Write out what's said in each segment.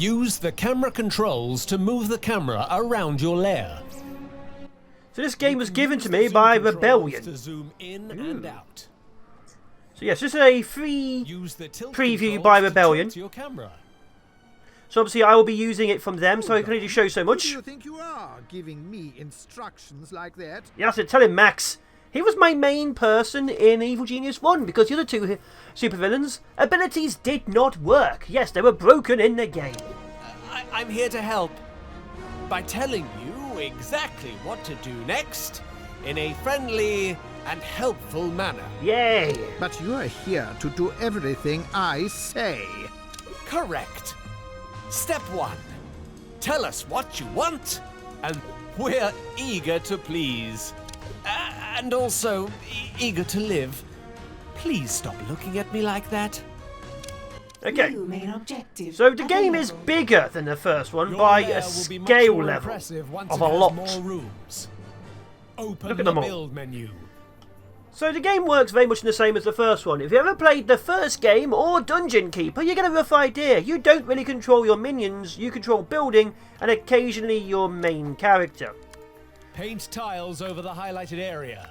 Use the camera controls to move the camera around your lair. So this game was given to me by Rebellion. To zoom in and out. So yes, this is a free Use the tilt preview controls by to Rebellion. tilt your camera. So obviously I will be using it from them, so I can only show so Who much. do you think you are, giving me instructions like that? Yes, tell him, Max. He was my main person in Evil Genius 1, because the other two supervillains' abilities did not work. Yes, they were broken in the game. I'm here to help by telling you exactly what to do next in a friendly and helpful manner. Yay! But you are here to do everything I say. Correct. Step 1. Tell us what you want, and we're eager to please. And also eager to live. Please stop looking at me like that. Okay, New main objective so the game is available. bigger than the first one Your by lair a will be much scale more level impressive once of it a has lot. more rooms. Open Look at the them all. build menu. So the game works very much the same as the first one. If you ever played the first game or Dungeon Keeper, you get a rough idea. You don't really control your minions, you control building and occasionally your main character. Paint tiles over the highlighted area.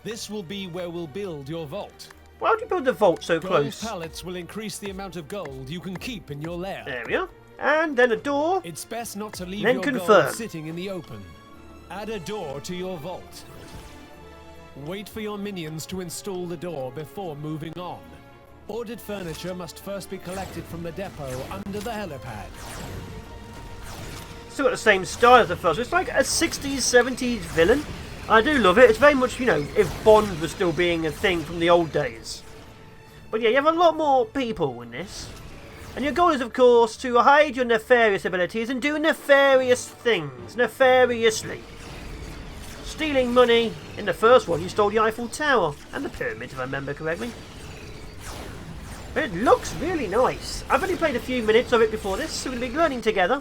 This will be where we'll build your vault. Why would you build the vault so Gold close? pallets will increase the amount of gold you can keep in your lair. There we are. And then a door. It's best not to leave Then your confirm. gold sitting in the open. Add a door to your vault. Wait for your minions to install the door before moving on. Ordered furniture must first be collected from the depot under the helipad. Still got the same style as the first. It's like a 60s, 70s villain. I do love it. It's very much, you know, if Bond was still being a thing from the old days. But yeah, you have a lot more people in this. And your goal is, of course, to hide your nefarious abilities and do nefarious things. Nefariously. Stealing money. In the first one, you stole the Eiffel Tower. And the pyramid, if I remember correctly. But it looks really nice. I've only played a few minutes of it before this, so we're going to be learning together.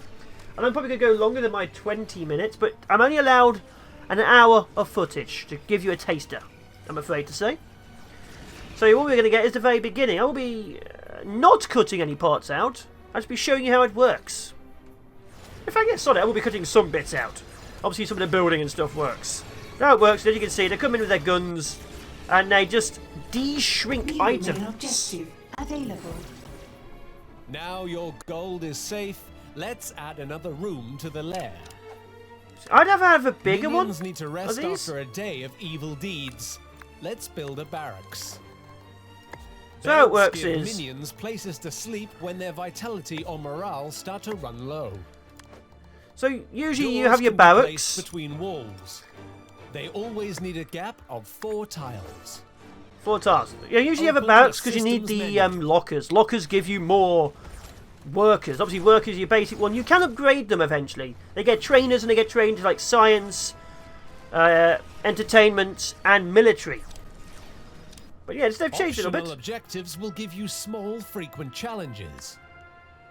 And I'm probably going to go longer than my 20 minutes, but I'm only allowed an hour of footage to give you a taster, I'm afraid to say. So what we're going to get is the very beginning. I will be not cutting any parts out. I'll just be showing you how it works. In fact, yes, sorry, I will be cutting some bits out. Obviously some of the building and stuff works. Now it works, as you can see, they come in with their guns and they just de-shrink New main items. objective available. Now your gold is safe. Let's add another room to the lair. I'd have a bigger one. Minions need to rest these? after a day of evil deeds. Let's build a barracks. So how it Beds works give is, minions places to sleep when their vitality or morale start to run low. so usually you Doors have your can be placed barracks. between walls. They always need a gap of 4 tiles. 4 tiles. Yeah, usually you have a Open barracks the because you need systems the menu. lockers. Lockers give you more workers. Obviously, workers are your basic one. You can upgrade them eventually. They get trainers and they get trained like science, entertainment, and military. But yeah, they've changed it a Optional little bit. objectives will give you small, frequent challenges.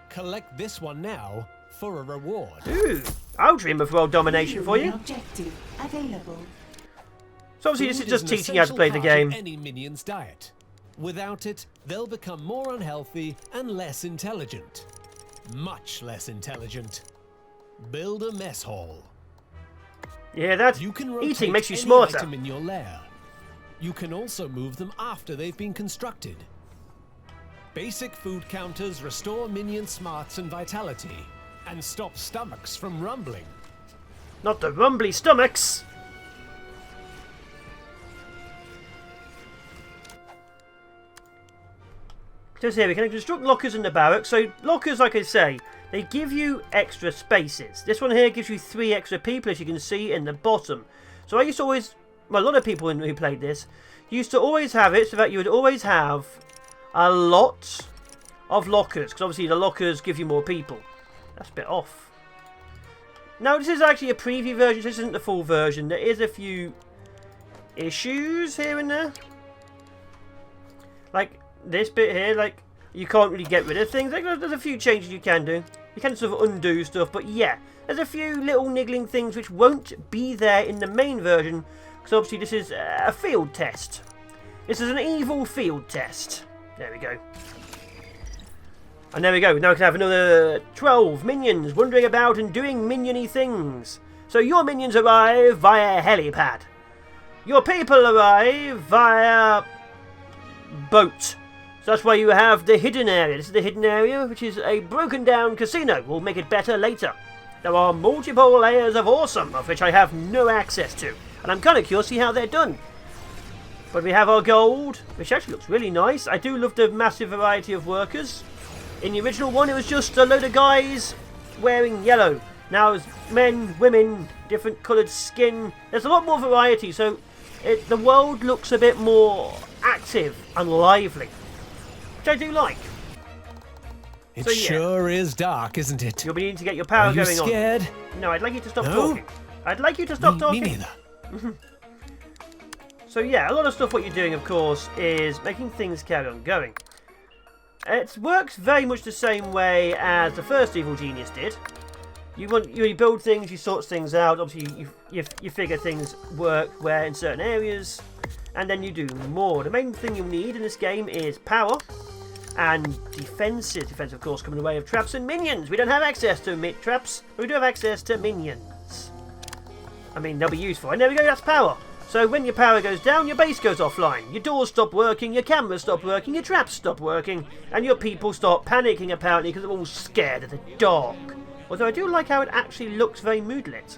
Collect this one now for a reward. Ooh, I'll dream of world domination New for main you. objective available. So obviously, this Food is just an teaching you how to essential play the part of game. any minion's diet. Without it, they'll become more unhealthy and less intelligent. Much less intelligent. Build a mess hall. Yeah, that You can eating rotate makes you any smarter. item in your lair. You can also move them after they've been constructed. Basic food counters restore minion smarts and vitality, and stop stomachs from rumbling. Not the rumbly stomachs. Just here, we can construct lockers in the barracks. So lockers, like I say, they give you extra spaces. This one here gives you 3 extra people, as you can see in the bottom. So I used to always, well, a lot of people who played this used to always have it so that you would always have a lot of lockers, because obviously the lockers give you more people. That's a bit off. Now this is actually a preview version, so this isn't the full version. There is a few issues here and there. Like this bit here, like you can't really get rid of things. Like there's a few changes you can do. You can sort of undo stuff, but yeah, there's a few little niggling things which won't be there in the main version, because obviously this is a field test. This is an evil field test. There we go. And there we go. Now we can have another 12 minions wandering about and doing minion-y things. So your minions arrive via helipad. Your people arrive via boat. So that's why you have the hidden area. This is the hidden area, which is a broken down casino. We'll make it better later. There are multiple layers of awesome, of which I have no access to. And I'm kind of curious to see how they're done. But we have our gold, which actually looks really nice. I do love the massive variety of workers. In the original one, it was just a load of guys wearing yellow. Now it's men, women, different coloured skin. There's a lot more variety, so the world looks a bit more active and lively, which I do like. It sure is dark, isn't it? You'll be needing to get your power going on. Are you scared? No, I'd like you to stop talking. I'd like you to stop talking. Me neither. So yeah, a lot of stuff what you're doing, of course, is making things carry on going. It works very much the same way as the first Evil Genius did. You build things, you sort things out. Obviously, you figure things work where in certain areas, and then you do more. The main thing you need in this game is power and defenses. Defense, of course, come in the way of traps and minions. We don't have access to traps, but we do have access to minions. I mean, they'll be useful. And there we go. That's power. So when your power goes down, your base goes offline. Your doors stop working, your cameras stop working, your traps stop working, and your people start panicking apparently because they're all scared of the dark. Although I do like how it actually looks very moodlit.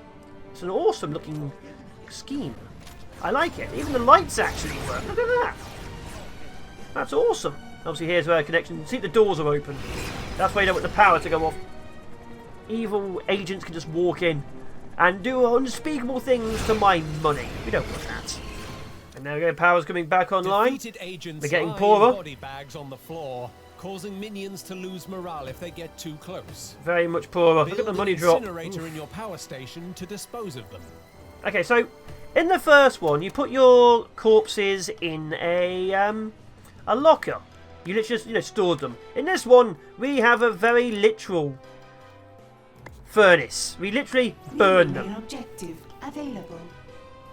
It's an awesome looking scheme. I like it. Even the lights actually work. Look at that. That's awesome. Obviously here's where a connection. See, the doors are open. That's why you don't want the power to go off. Evil agents can just walk in and do unspeakable things to my money. We don't want that. And there we go, power's coming back online. They're getting poorer. Body bags on the floor, causing minions to lose morale if they get too close. Very much poorer. Look at the money drop. Incinerator in your power station to dispose of them. Okay, so in the first one, you put your corpses in a locker. You literally just stored them. In this one, we have a very literal furnace. We literally burn them. Objective available.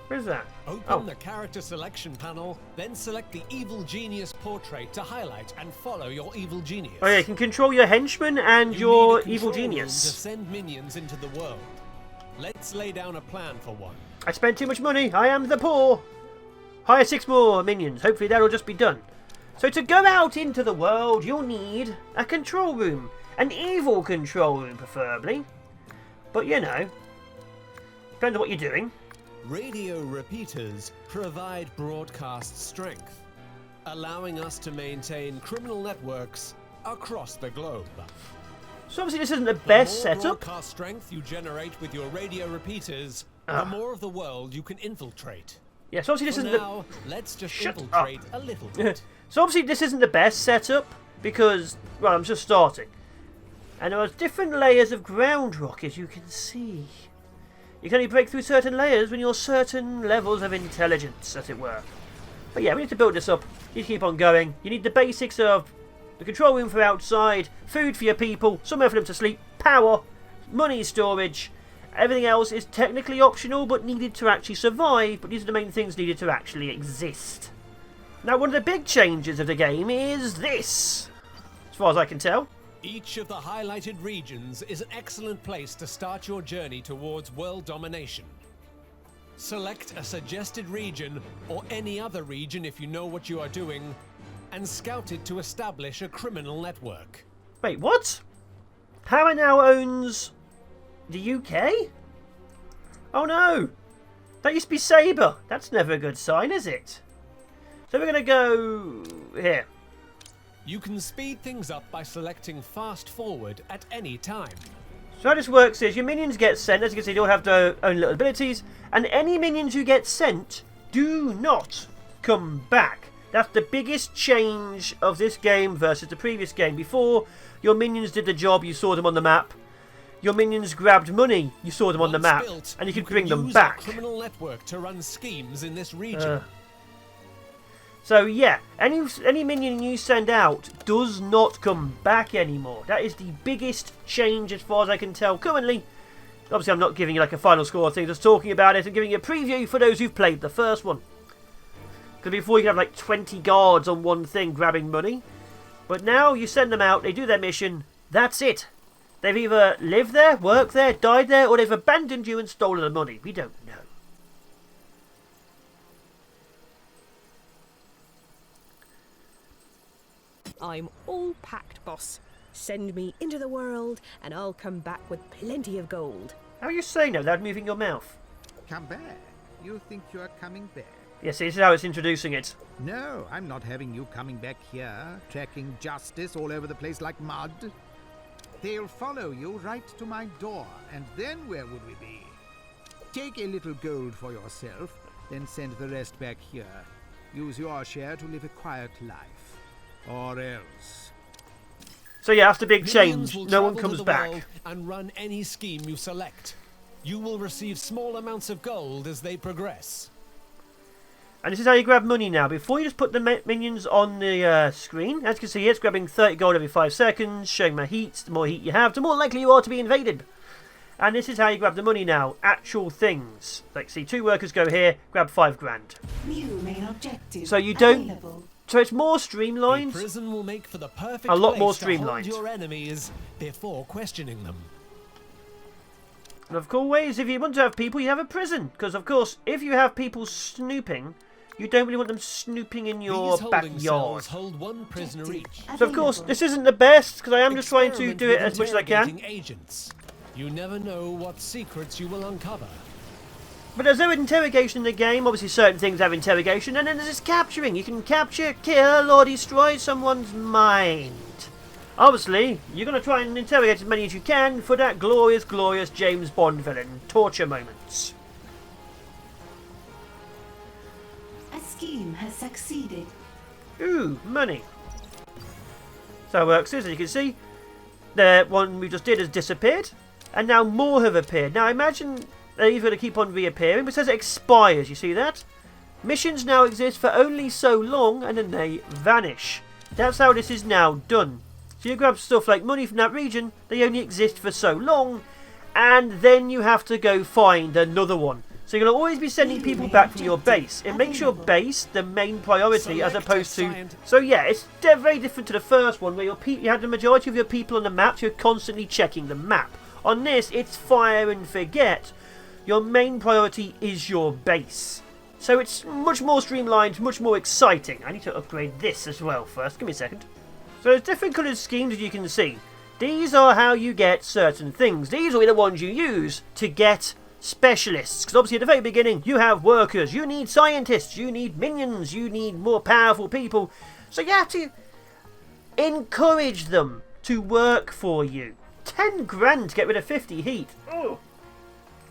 Where's that? Open the character selection panel, then select the Evil Genius portrait to highlight and follow your Evil Genius. Oh yeah, you can control your henchman and your need a Evil control Genius. room to send minions into the world. Let's lay down a plan for one. I spent too much money. I am the poor. Hire 6 more minions. Hopefully that'll just be done. So to go out into the world, you'll need a control room. An evil control room, preferably. But you know, depends on what you're doing. Radio repeaters provide broadcast strength, allowing us to maintain criminal networks across the globe. So obviously this isn't the best The more setup. broadcast strength you generate with your radio repeaters, the more of the world you can infiltrate. Yeah, so obviously this For isn't now, let's just Shut infiltrate a little bit. So obviously this isn't the best setup because, well, I'm just starting. And there are different layers of ground rock, as you can see. You can only break through certain layers when you're certain levels of intelligence, as it were. But yeah, we need to build this up. You need to keep on going. You need the basics of the control room for outside, food for your people, somewhere for them to sleep, power, money storage. Everything else is technically optional, but needed to actually survive. But these are the main things needed to actually exist. Now, one of the big changes of the game is this, as far as I can tell. Each of the highlighted regions is an excellent place to start your journey towards world domination. Select a suggested region, or any other region if you know what you are doing, and scout it to establish a criminal network. Wait, what? Power now owns the UK? Oh no! That used to be Sabre. That's never a good sign, is it? So we're going to go here. You can speed things up by selecting fast forward at any time. So how this works is your minions get sent. As you can see, they all have their own little abilities. And any minions who get sent do not come back. That's the biggest change of this game versus the previous game. Before, your minions did the job, you saw them on the map. Your minions grabbed money, you saw them on the map. Built, And you could can bring them use back. A criminal network to run schemes in this region. So yeah, any minion you send out does not come back anymore. That is the biggest change as far as I can tell currently. Obviously I'm not giving you like a final score or thing, just talking about it and giving you a preview for those who've played the first one. Because before you could have like 20 guards on one thing grabbing money. But now you send them out, they do their mission, that's it. They've either lived there, worked there, died there, or they've abandoned you and stolen the money. We don't know. I'm all packed, boss. Send me into the world, and I'll come back with plenty of gold. How are you saying that without moving your mouth? Come back. You think you are coming back? Yes, this is how it's introducing it. No, I'm not having you coming back here, tracking justice all over the place like mud. They'll follow you right to my door, and then where would we be? Take a little gold for yourself, then send the rest back here. Use your share to live a quiet life. Or else. So yeah, after big Minions change, will no one travel comes the back. world and run any scheme you select. You will receive small amounts of gold as they progress. And this is how you grab money now. Before you just put the minions on the screen, as you can see here, it's grabbing 30 gold every 5 seconds, showing my heat. The more heat you have, the more likely you are to be invaded. And this is how you grab the money now. Actual things. Like, see, 2 workers go here, grab 5 grand. New main objective. So you don't... Available. So it's more A streamlined. prison will make for the perfect A lot more place to hold streamlined. your enemies before questioning them. And of course, if you want to have people, you have a prison. Because, of course, if you have people snooping, you don't really want them snooping in your These holding backyard. cells hold one prisoner each. So, of course, this isn't the best, because I am just trying to Experiment do it with as much as I can. interrogating agents. You never know what secrets you will uncover. But there's no interrogation in the game. Obviously, certain things have interrogation. And then there's capturing. You can capture, kill, or destroy someone's mind. Obviously, you're going to try and interrogate as many as you can for that glorious, glorious James Bond villain torture moments. A scheme has succeeded. Ooh, money. So it works is, as you can see, the one we just did has disappeared. And now more have appeared. Now imagine they're either going to keep on reappearing, but it says it expires, you see that? Missions now exist for only so long, and then they vanish. That's how this is now done. So you grab stuff like money from that region, they only exist for so long, and then you have to go find another one. So you're going to always be sending people back from your base. It makes your base the main priority as opposed to... So yeah, it's very different to the first one where you had the majority of your people on the map, so you're constantly checking the map. On this, it's fire and forget. Your main priority is your base. So it's much more streamlined, much more exciting. I need to upgrade this as well first. Give me a second. So there's different coloured schemes as you can see. These are how you get certain things. These are the ones you use to get specialists. Because obviously at the very beginning, you have workers, you need scientists, you need minions, you need more powerful people. So you have to encourage them to work for you. 10 grand to get rid of 50 heat. Oh.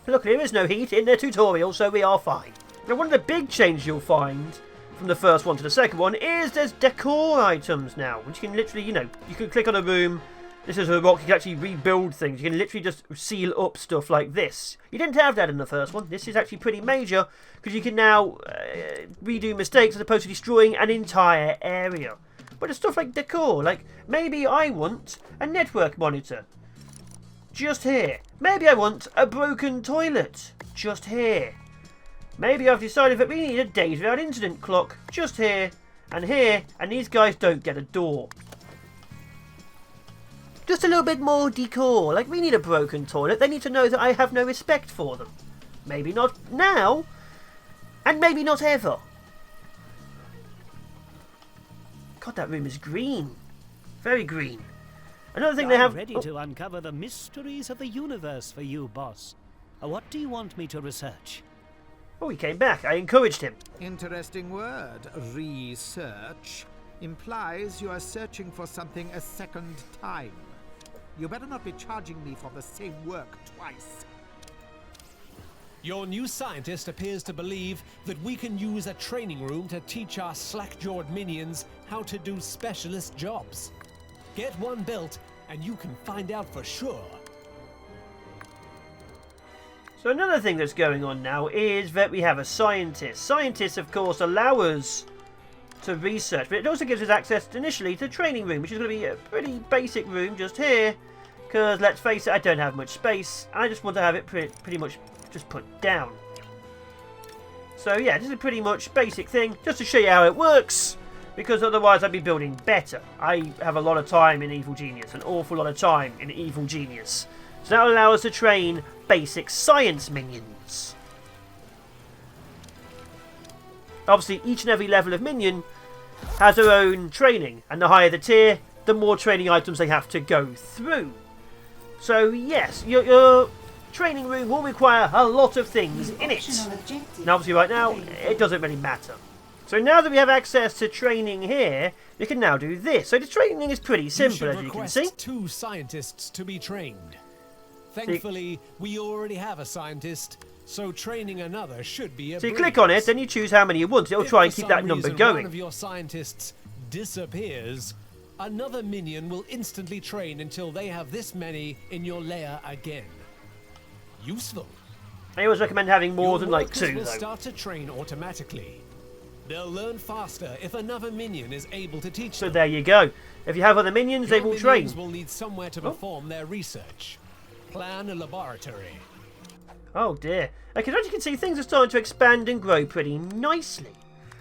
Look, there is no heat in their tutorial, so we are fine. Now, one of the big changes you'll find from the first one to the second one is there's decor items now, which you can literally, you can click on a room. This is a rock, you can actually rebuild things. You can literally just seal up stuff like this. You didn't have that in the first one. This is actually pretty major, because you can now redo mistakes as opposed to destroying an entire area. But there's stuff like decor, like maybe I want a network monitor. Just here. Maybe I want a broken toilet. Just here. Maybe I've decided that we need a days without incident clock. Just here. And here. And these guys don't get a door. Just a little bit more decor. Like, we need a broken toilet. They need to know that I have no respect for them. Maybe not now. And maybe not ever. God, that room is green. Very green. Another thing they have... I'm ready to uncover the mysteries of the universe for you, boss. What do you want me to research? Oh, he came back. I encouraged him. Interesting word. Research implies you are searching for something a second time. You better not be charging me for the same work twice. Your new scientist appears to believe that we can use a training room to teach our slack-jawed minions how to do specialist jobs. Get one built, and you can find out for sure. So another thing that's going on now is that we have a scientist. Scientists, of course, allow us to research, but it also gives us access initially to the training room, which is going to be a pretty basic room just here. Because, let's face it, I don't have much space. I just want to have it pretty much just put down. So yeah, this is a pretty much basic thing, just to show you how it works. because otherwise I'd be building better. I have a lot of time in Evil Genius, an awful lot of time in Evil Genius. So that will allow us to train basic science minions. Obviously, each and every level of minion has their own training, and the higher the tier, the more training items they have to go through. So yes, your training room will require a lot of things in it. And obviously right now, it doesn't really matter. So now that we have access to training here, we can now do this. So the training is pretty simple, as you can see. 2 scientists to be trained. Thankfully, we already have a scientist, so training another should be a So you click on it, then you choose how many you want. It'll try and keep that number going. If one of your scientists disappears, another minion will instantly train until they have this many in your lair again. Useful. I always recommend having more than like 2, will though. start to train automatically. They'll learn faster if another minion is able to teach So them. there you go. If you have other minions, they will train. Minions will need somewhere to perform their research. Plan a laboratory. Oh dear. Okay, as you can see, things are starting to expand and grow pretty nicely.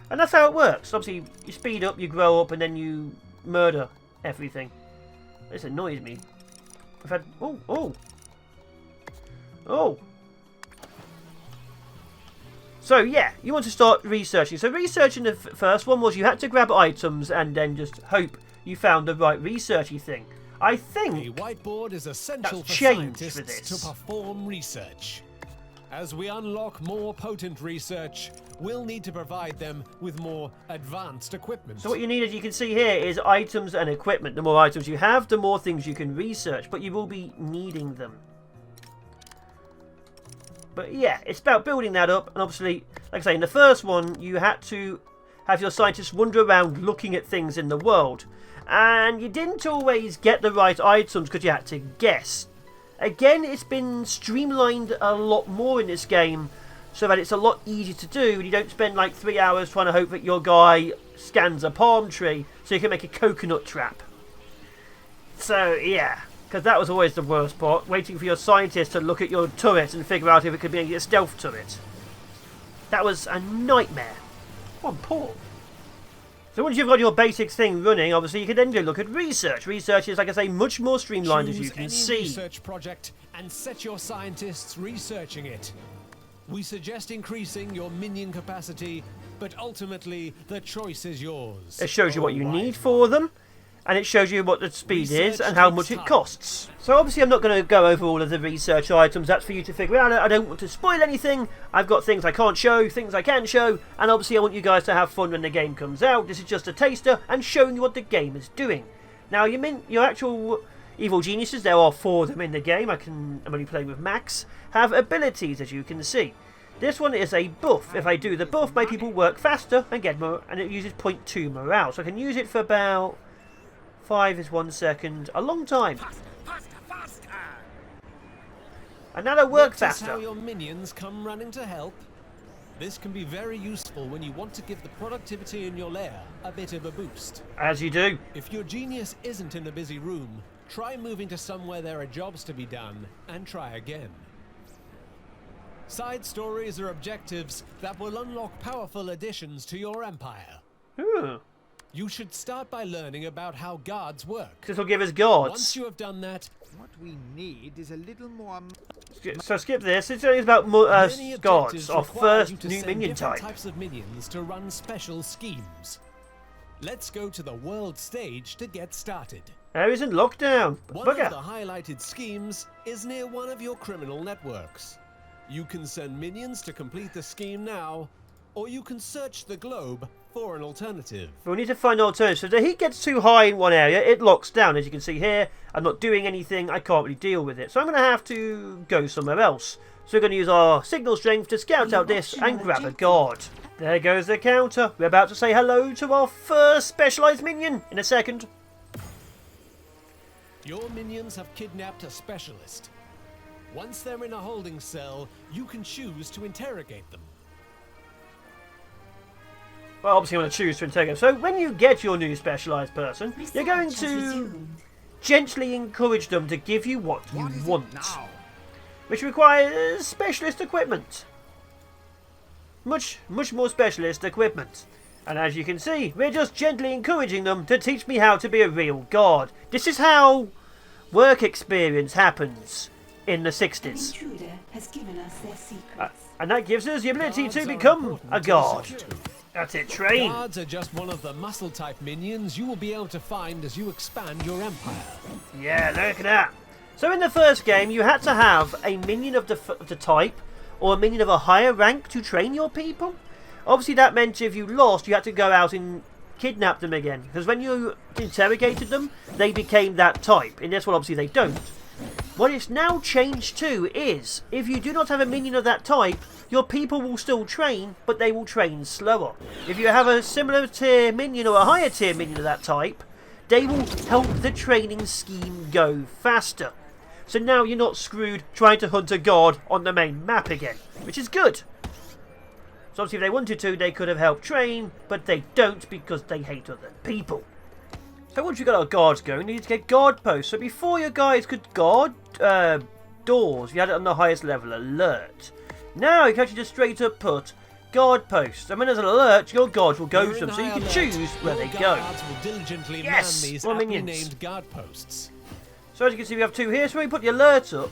And that's how it works. Obviously, you speed up, you grow up, and then you murder everything. This annoys me. I've had... Oh, oh. Oh. So, yeah, you want to start researching. So, researching the first one was you had to grab items and then just hope you found the right researchy thing. I think A whiteboard is essential that's for changed for scientists this. to perform research. As we unlock more potent research, we'll need to provide them with more advanced equipment. So what you need, as you can see here, is items and equipment. The more items you have, the more things you can research, but you will be needing them. But yeah, it's about building that up, and obviously, like I say, in the first one, you had to have your scientists wander around looking at things in the world. And you didn't always get the right items because you had to guess. Again, it's been streamlined a lot more in this game, so that it's a lot easier to do, and you don't spend like 3 hours trying to hope that your guy scans a palm tree so you can make a coconut trap. So yeah, because that was always the worst part, waiting for your scientist to look at your turret and figure out if it could be a stealth turret. That was a nightmare. What poor. So once you've got your basic thing running, obviously you can then go look at research. Research is, like I say, much more streamlined, as you can Choose see. any research project and set your scientists researching it. We suggest increasing your minion capacity, but ultimately the choice is yours. It shows you what you Alright. need for them, and it shows you what the speed is Research and how takes much it time. costs. So obviously I'm not going to go over all of the research items, that's for you to figure out. I don't want to spoil anything. I've got things I can't show, things I can show, and obviously I want you guys to have fun when the game comes out. This is just a taster and showing you what the game is doing. Now your actual evil geniuses, there are 4 of them in the game, I'm only playing with Max, have abilities, as you can see. This one is a buff. If I do the buff, my people work faster and get more, and it uses 0.2 morale. So I can use it for about 5 is 1 second, a long time. And now they work Notice how faster. your minions come running to help. This can be very useful when you want to give the productivity in your lair a bit of a boost. As you do. If your genius isn't in a busy room, try moving to somewhere there are jobs to be done, and try again. Side stories are objectives that will unlock powerful additions to your empire. Ooh. You should start by learning about how guards work. This will give us guards. Once you have done that, What we need is a little more... So skip this. It's only about many guards objectives of require you first to new send minion different type. types of minions to run special schemes. Let's go to the world stage to get started. Area's in lockdown. One of the Bugger. highlighted schemes is near one of your criminal networks. You can send minions to complete the scheme now, or you can search the globe for an alternative. But we need to find alternatives. So if the heat gets too high in one area, it locks down. As you can see here, I'm not doing anything. I can't really deal with it. So I'm going to have to go somewhere else. So we're going to use our signal strength to scout out this and grab a guard. There goes the counter. We're about to say hello to our first specialised minion in a second. Your minions have kidnapped a specialist. Once they're in a holding cell, you can choose to interrogate them. Well, obviously I'm going to choose to interrogate. So when you get your new specialised person, you're going Research has to resumed. gently encourage them to give you what you What is it want. now? Which requires specialist equipment. Much more specialist equipment. And as you can see, we're just gently encouraging them to teach me how to be a real god. This is how work experience happens in the 60s. Intruder has given us their secrets. And that gives us the ability Guards to are become important a to god. secure. That's it, train. Guards are just one of the muscle-type minions you will be able to find as you expand your empire. Yeah, look at that. So in the first game, you had to have a minion of the type, or a minion of a higher rank to train your people. Obviously that meant if you lost, you had to go out and kidnap them again. Because when you interrogated them, they became that type. In this one, obviously they don't. What it's now changed to is, if you do not have a minion of that type, your people will still train, but they will train slower. If you have a similar tier minion or a higher tier minion of that type, they will help the training scheme go faster. So now you're not screwed trying to hunt a god on the main map again, which is good. So obviously if they wanted to, they could have helped train, but they don't because they hate other people. So once you've got our guards going, you need to get guard posts. So before your guys could guard doors, you had it on the highest level, alert. Now you can actually just straight up put guard posts. And when there's an alert, your guards will go to them, so you can choose where they go. Guards will diligently Yes, man these more aptly minions. named guard posts. So as you can see, we have two here. So when you put the alert up,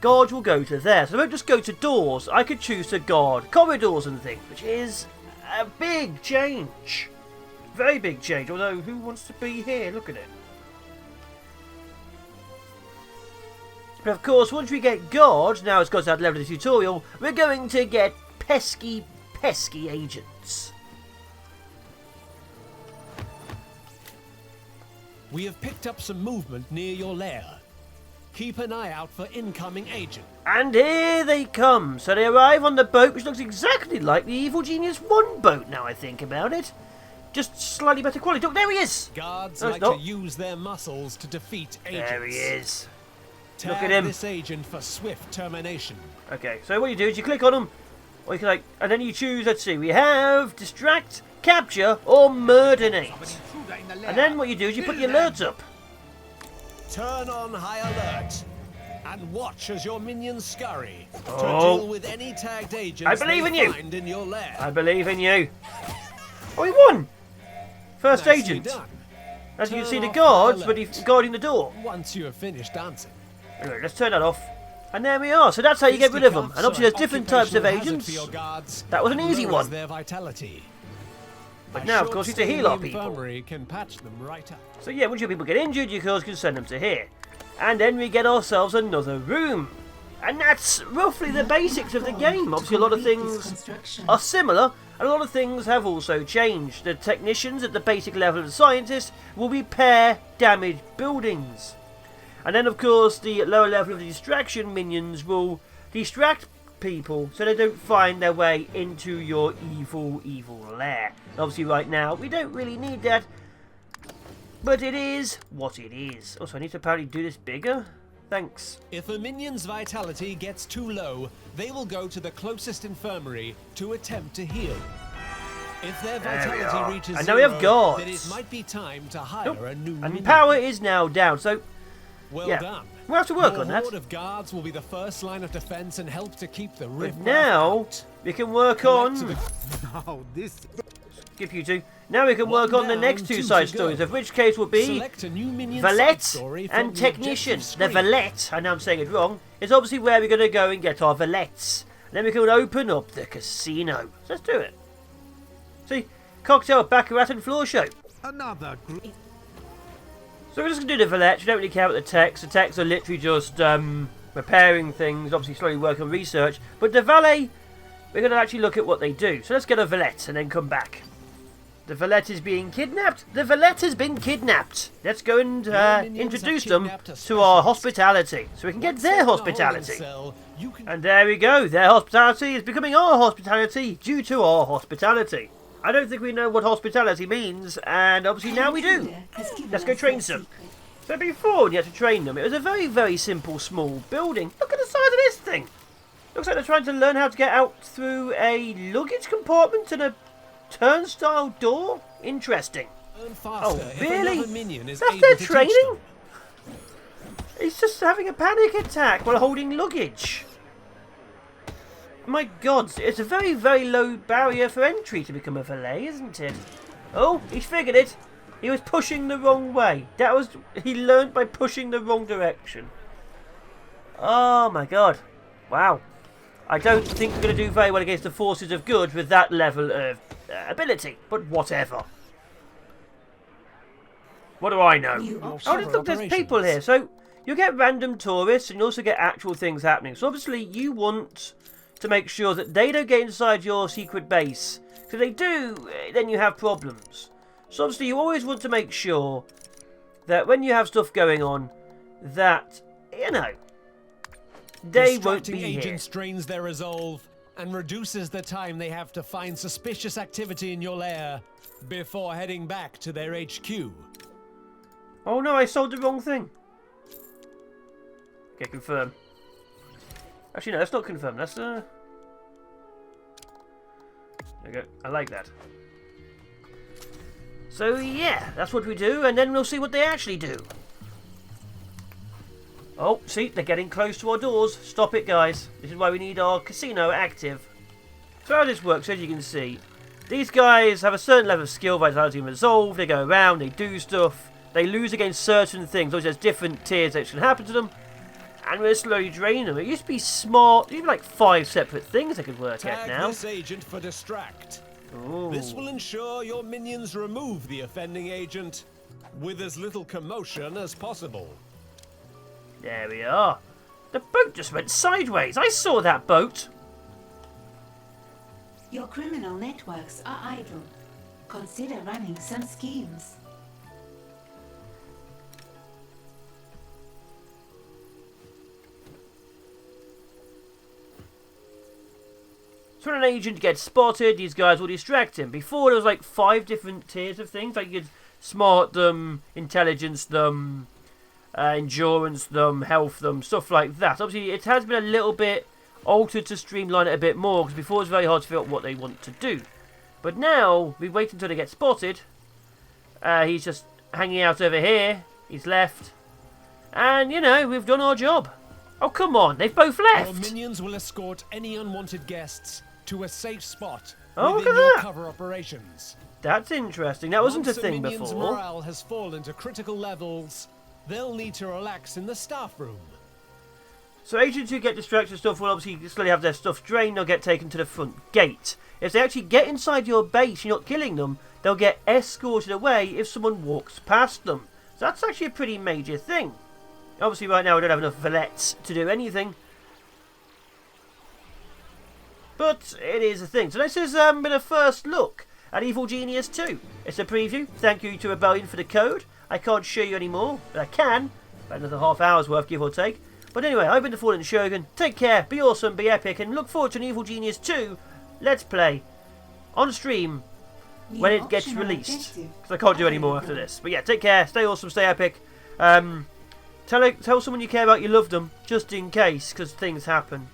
guards will go to there. So they won't just go to doors. I could choose to guard corridors and things, which is a big change. Very big change. Although, who wants to be here? Look at it. But of course, once we get guards, now it's got to that level of the tutorial, we're going to get pesky, pesky agents. We have picked up some movement near your lair. Keep an eye out for incoming agents. And here they come. So they arrive on the boat, which looks exactly like the Evil Genius 1 boat, now I think about it. Just slightly better quality. Look, there he is! Guards No, like no. to use their muscles to defeat agents. There he is. Tag Look at him. this agent for swift termination. Okay, so what you do is you click on them, or you can and then you choose, let's see, we have Distract, Capture, or Murderate. And then what you do is you put the alerts up. Turn on high alert. And watch as your minions scurry to Oh. deal with any tagged agents I believe they in you. find in your lair. I believe in you. Oh, he won! First Nicely agent. done. As you can Turn see the off guards, high but he's guarding the door. Once you have finished dancing. Anyway, let's turn that off. And there we are. So that's how you get rid of them. And obviously there's different types of Occupational hazard agents. for your guards. That was an easy Lowers one. Their vitality. But A now, of short course, you have to stay heal in our the people. infirmary can patch them right up. So yeah, once your people get injured, you can send them to here. And then we get ourselves another room. And that's roughly the basics of the game. Obviously a lot of things are similar, and a lot of things have also changed. The technicians at the basic level of the scientists will repair damaged buildings. And then of course the lower level of the distraction minions will distract people so they don't find their way into your evil lair. And obviously right now we don't really need that, but it is what it is. Also I need to apparently do this bigger. Thanks. If a minion's vitality gets too low, they will go to the closest infirmary to attempt to heal. If their There we are. vitality reaches And now we have zero, guards. then it might be time to hire Nope. a new And minion. power is now down, so Well yeah, done. we'll have to work Your on that. horde of guards will be the first line of defense and help to keep the But riff now out. we can work Collect to on. the- Now this Skip you two. Now we can One work on the down, next two two side to go. stories, of which case will be Select a new minion side Valet story from and the Technician. objective The screen. Valet, I know I'm saying it wrong, is obviously where we're going to go and get our Valets. Then we can open up the casino. So let's do it. See, cocktail, baccarat and floor show. another group. So we're just going to do the Valets. We don't really care about the techs. The techs are literally just repairing things, obviously slowly working on research. But the Valet, we're going to actually look at what they do. So let's get a Valet and then come back. The Valet is being kidnapped. The Valet has been kidnapped. Let's go and minions introduce have them kidnapped a to our specialist. hospitality. So we can get Once their they're in a holding hospitality. cell, you can And there we go. Their hospitality is becoming our hospitality due to our hospitality. I don't think we know what hospitality means, and obviously now we do. Let's go train some. So before, when you had to train them, it was a very, very simple, small building. Look at the size of this thing. Looks like they're trying to learn how to get out through a luggage compartment and a turnstile door. Interesting. learn faster if really? another minion is That's able their to teach training? them. He's just having a panic attack while holding luggage. My God, it's a very, very low barrier for entry to become a valet, isn't it? Oh, he's figured it. He was pushing the wrong way. He learned by pushing the wrong direction. Oh my God. Wow. I don't think we're going to do very well against the forces of good with that level of ability. But whatever. What do I know? Oh, look, there's people here. So you get random tourists and you also get actual things happening. So obviously you want to make sure that they don't get inside your secret base. Because if they do, then you have problems. So obviously you always want to make sure that when you have stuff going on, that, you know, they won't be here. Agent strains their resolve and reduces the time they have to find suspicious activity in your lair before heading back to their HQ. Oh no, I sold the wrong thing. Okay, confirm. Actually, no, that's not confirm. That's, There we go. I like that. So, yeah, that's what we do, and then we'll see what they actually do. Oh, see, they're getting close to our doors. Stop it, guys. This is why we need our casino active. So how this works, as you can see, these guys have a certain level of skill, vitality, and resolve. They go around, they do stuff. They lose against certain things. Obviously, there's different tiers that can happen to them. And we're slowly draining them. It used to be smart. Even like 5 separate things I could work at now. Tag this agent for distract. Ooh. This will ensure your minions remove the offending agent with as little commotion as possible. There we are. The boat just went sideways. I saw that boat. Your criminal networks are idle. Consider running some schemes. So when an agent gets spotted, these guys will distract him. Before, there was like 5 different tiers of things. Like you could smart them, intelligence them, endurance them, health them, stuff like that. Obviously, it has been a little bit altered to streamline it a bit more, because before it was very hard to figure out what they want to do. But now, we wait until they get spotted. He's just hanging out over here. He's left. And, you know, we've done our job. Oh, come on. They've both left. Your minions will escort any unwanted guests to a safe spot Oh, within look at your that. cover operations. That's interesting. That wasn't a Once thing minion's before. morale has fallen to critical levels, they'll need to relax in the staff room. So agents who get distracted and stuff will obviously slowly have their stuff drained. They'll get taken to the front gate. If they actually get inside your base and you're not killing them, they'll get escorted away if someone walks past them. So that's actually a pretty major thing. Obviously right now we don't have enough valettes to do anything. But it is a thing. So this has been a first look at Evil Genius 2. It's a preview. Thank you to Rebellion for the code. I can't show you anymore, but I can. About another half hour's worth, give or take. But anyway, I've been the Fallen Shogun. Take care, be awesome, be epic, and look forward to an Evil Genius 2 Let's Play on stream when it gets released. Because I can't do any more after this. But yeah, take care, stay awesome, stay epic. Tell someone you care about you love them, just in case, because things happen.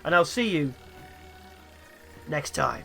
And I'll see you next time.